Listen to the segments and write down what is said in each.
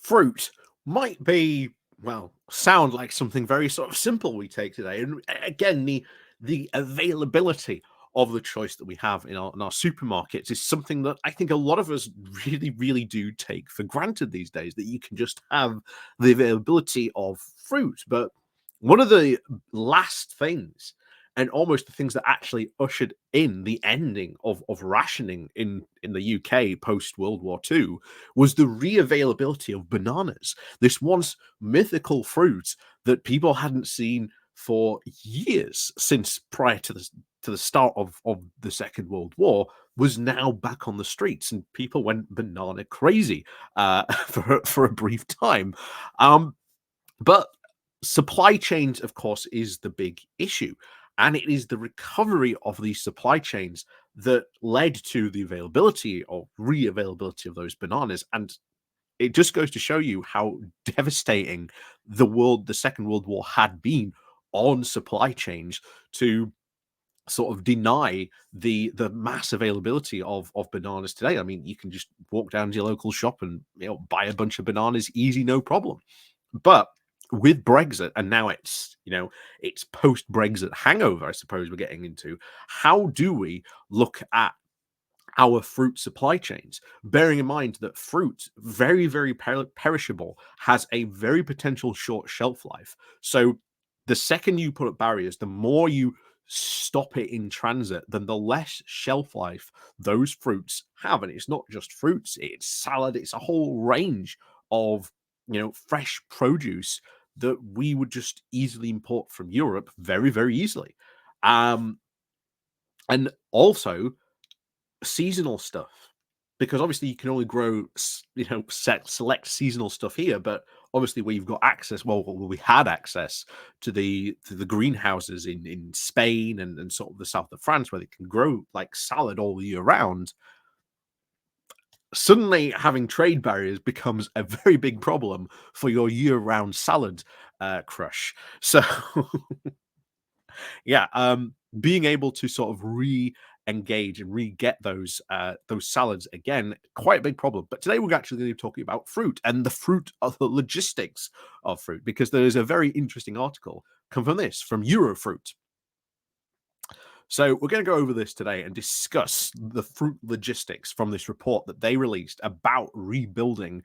fruit might be, well, sound like something very sort of simple we take today. And again, the availability of the choice that we have in our supermarkets is something that I think a lot of us really, really do take for granted these days, that you can just have the availability of fruit. But one of the last things, and almost the things that actually ushered in the ending of rationing in the UK post World War II, was the re-availability of bananas. This once mythical fruit that people hadn't seen for years, since prior to the start of the Second World War, was now back on the streets, and people went banana crazy for a brief time. But supply chains, of course, is the big issue. And it is the recovery of these supply chains that led to the availability or re-availability of those bananas. And it just goes to show you how devastating the Second World War had been on supply chains, to sort of deny the mass availability of bananas today. I mean, you can just walk down to your local shop and buy a bunch of bananas, easy, no problem. But with Brexit, and now it's post-Brexit hangover, I suppose we're getting into. How do we look at our fruit supply chains, bearing in mind that fruit, very, very perishable, has a very potential short shelf life? So the second you put up barriers, the more you stop it in transit, then the less shelf life those fruits have. And it's not just fruits, it's salad, it's a whole range of fresh produce that we would just easily import from Europe very, very easily. And also seasonal stuff, because obviously you can only grow select seasonal stuff here, but obviously where you've got access, well, we had access to the greenhouses in Spain and sort of the south of France, where they can grow like salad all year round. Suddenly having trade barriers becomes a very big problem for your year-round salad crush. So yeah, being able to sort of re-engage and re-get those salads again, quite a big problem. But today we're actually going to be talking about fruit and the fruit of the logistics of fruit, because there is a very interesting article come from Eurofruit. So we're going to go over this today and discuss the fruit logistics from this report that they released about rebuilding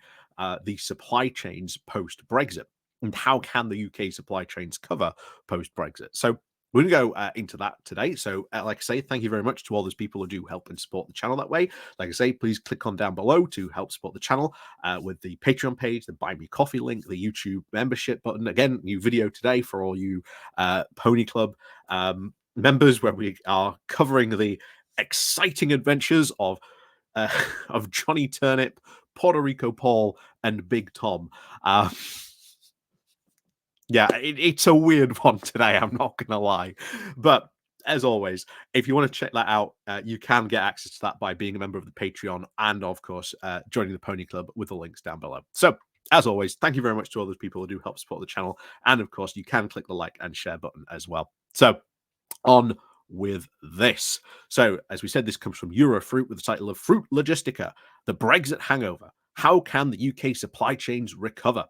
the supply chains post-Brexit, and how can the UK supply chains cover post-Brexit. So we're going to go into that today. So like I say, thank you very much to all those people who do help and support the channel that way. Like I say, please click on down below to help support the channel with the Patreon page, the Buy Me Coffee link, the YouTube membership button. Again, new video today for all you Pony Club members, where we are covering the exciting adventures of Johnny Turnip, Puerto Rico Paul, and Big Tom. Yeah, it's a weird one today, I'm not gonna lie. But as always, if you want to check that out, you can get access to that by being a member of the Patreon, and of course joining the Pony Club, with the links down below. So as always, thank you very much to all those people who do help support the channel, and of course you can click the like and share button as well. So on with this. So, as we said, this comes from Eurofruit with the title of Fruit Logistica, the Brexit Hangover. How can the UK supply chains recover?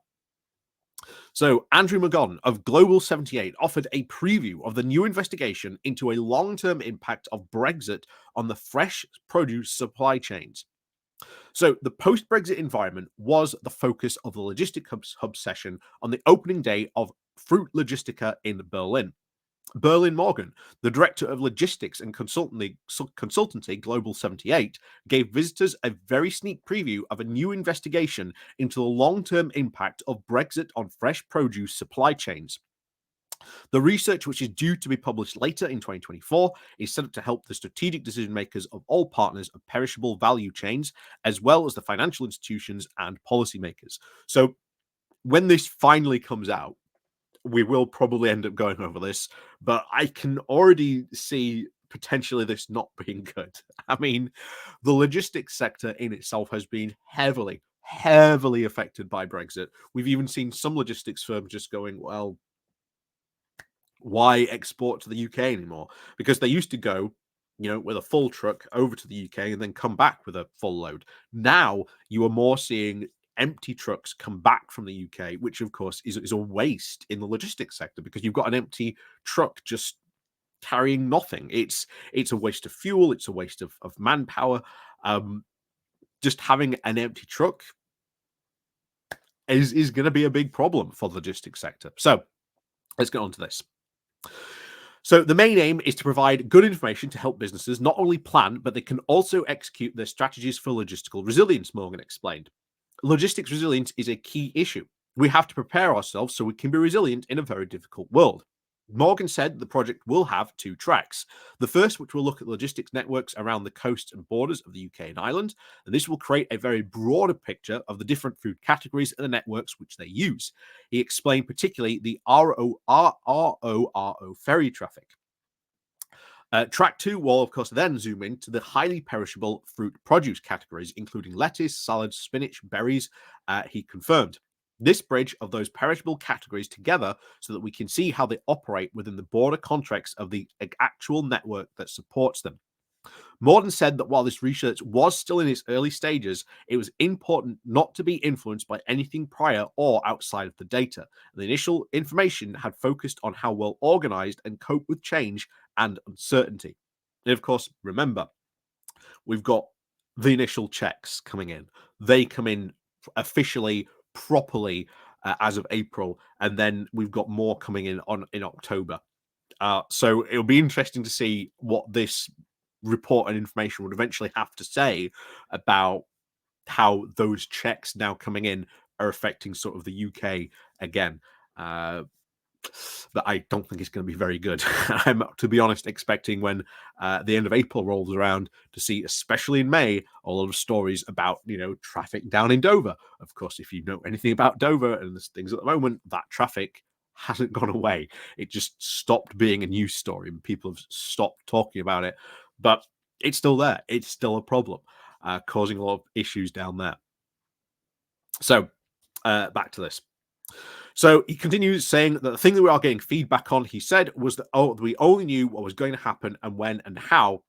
So, Andrew McGon of Global 78 offered a preview of the new investigation into a long-term impact of Brexit on the fresh produce supply chains. So, the post-Brexit environment was the focus of the Logistics Hub session on the opening day of Fruit Logistica in Berlin. Berlin Morgan, the director of logistics and consultancy Global 78, gave visitors a very sneak preview of a new investigation into the long-term impact of Brexit on fresh produce supply chains. The research, which is due to be published later in 2024, is set up to help the strategic decision makers of all partners of perishable value chains, as well as the financial institutions and policymakers. So when this finally comes out, we will probably end up going over this, but I can already see potentially this not being good. I mean, the logistics sector in itself has been heavily, heavily affected by Brexit. We've even seen some logistics firms just going, well, why export to the UK anymore? Because they used to go, with a full truck over to the UK and then come back with a full load. Now you are more seeing empty trucks come back from the UK, which of course is a waste in the logistics sector, because you've got an empty truck just carrying nothing. It's a waste of fuel, it's a waste of manpower. Just having an empty truck is going to be a big problem for the logistics sector. So let's get on to this. So the main aim is to provide good information to help businesses not only plan, but they can also execute their strategies for logistical resilience, Morgan explained. Logistics resilience is a key issue. We have to prepare ourselves so we can be resilient in a very difficult world. Morgan said the project will have two tracks. The first, which will look at logistics networks around the coasts and borders of the UK and Ireland, and this will create a very broader picture of the different food categories and the networks which they use. He explained particularly the RORO ferry traffic. Track 2 will, of course, then zoom into the highly perishable fruit produce categories, including lettuce, salads, spinach, berries, he confirmed. This bridge of those perishable categories together so that we can see how they operate within the broader context of the actual network that supports them. Morden said that while this research was still in its early stages, it was important not to be influenced by anything prior or outside of the data. The initial information had focused on how well organized and cope with change and uncertainty. And of course, remember, we've got the initial checks coming in. They come in officially, properly as of April, and then we've got more coming in October. So it'll be interesting to see what this report and information would eventually have to say about how those checks now coming in are affecting sort of the UK again. But I don't think it's going to be very good. I'm, to be honest, expecting when the end of April rolls around to see, especially in May, a lot of stories about, traffic down in Dover. Of course, if you know anything about Dover and there's things at the moment, that traffic hasn't gone away. It just stopped being a news story and people have stopped talking about it. But it's still there. It's still a problem, causing a lot of issues down there. So back to this. So he continues saying that the thing that we are getting feedback on, he said, was that we only knew what was going to happen and when and how,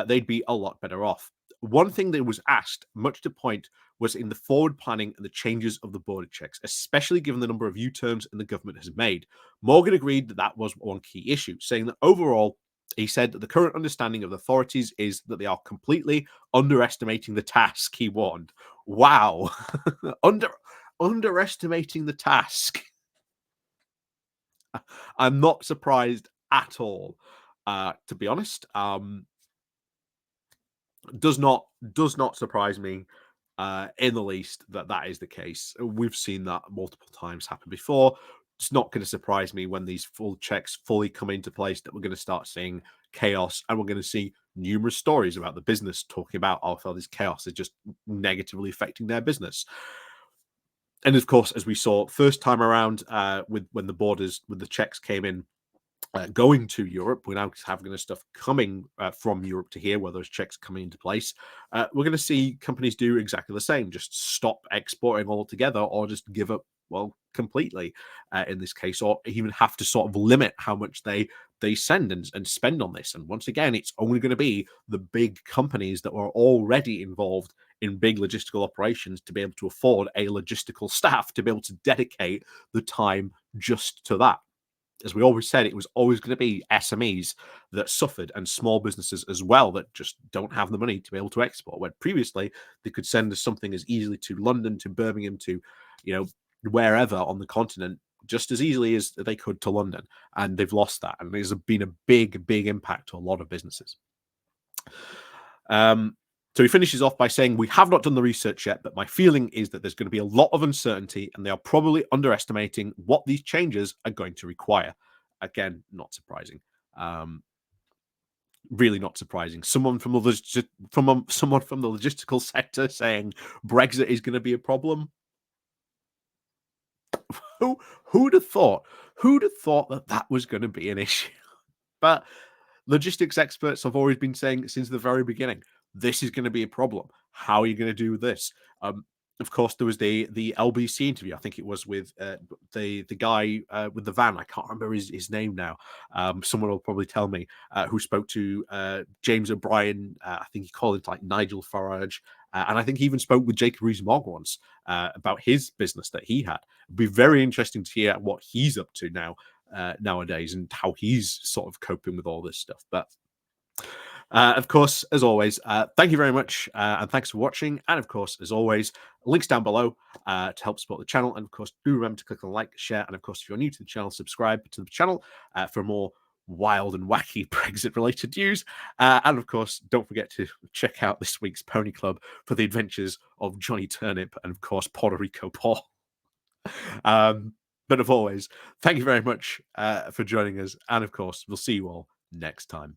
they'd be a lot better off. One thing that was asked, much to point, was in the forward planning and the changes of the border checks, especially given the number of U-turns and the government has made. Morgan agreed that that was one key issue, saying that overall, he said that the current understanding of the authorities is that they are completely underestimating the task, he warned. Wow. Underestimating the task. I'm not surprised at all, to be honest. Does not surprise me in the least that that is the case. We've seen that multiple times happen before. It's not going to surprise me when these full checks fully come into place that we're going to start seeing chaos, and we're going to see numerous stories about the business talking about, oh, this chaos is just negatively affecting their business. And of course, as we saw first time around, with when the checks came in, going to Europe, we're now having this stuff coming from Europe to here, where those checks coming into place. We're going to see companies do exactly the same, just stop exporting altogether, or just give up, well, completely in this case, or even have to sort of limit how much they send and spend on this. And once again, it's only going to be the big companies that are already involved in big logistical operations to be able to afford a logistical staff to be able to dedicate the time just to that. As we always said, it was always going to be SMEs that suffered, and small businesses as well that just don't have the money to be able to export. When previously they could send us something as easily to London, to Birmingham, to wherever on the continent, just as easily as they could to London, and they've lost that, and there's been a big impact to a lot of businesses. So he finishes off by saying, we have not done the research yet, but my feeling is that there's going to be a lot of uncertainty and they are probably underestimating what these changes are going to require. Again, not surprising. Really not surprising. Someone from the logistical sector saying Brexit is going to be a problem. Who'd have thought? Who'd have thought that was going to be an issue? But logistics experts have always been saying since the very beginning, this is going to be a problem. How are you going to do this? Of course, there was the LBC interview. I think it was with the guy with the van. I can't remember his name now. Someone will probably tell me, who spoke to James O'Brien. I think he called it like Nigel Farage, And I think he even spoke with Jacob Rees-Mogg once about his business that he had. It'd be very interesting to hear what he's up to now nowadays and how he's sort of coping with all this stuff. But of course, as always, thank you very much and thanks for watching. And of course, as always, links down below to help support the channel. And of course, do remember to click on like, share, and of course, if you're new to the channel, subscribe to the channel for more wild and wacky Brexit related news. And of course, don't forget to check out this week's Pony Club for the adventures of Johnny Turnip and of course, Puerto Rico Paul. But as always, thank you very much for joining us. And of course, we'll see you all next time.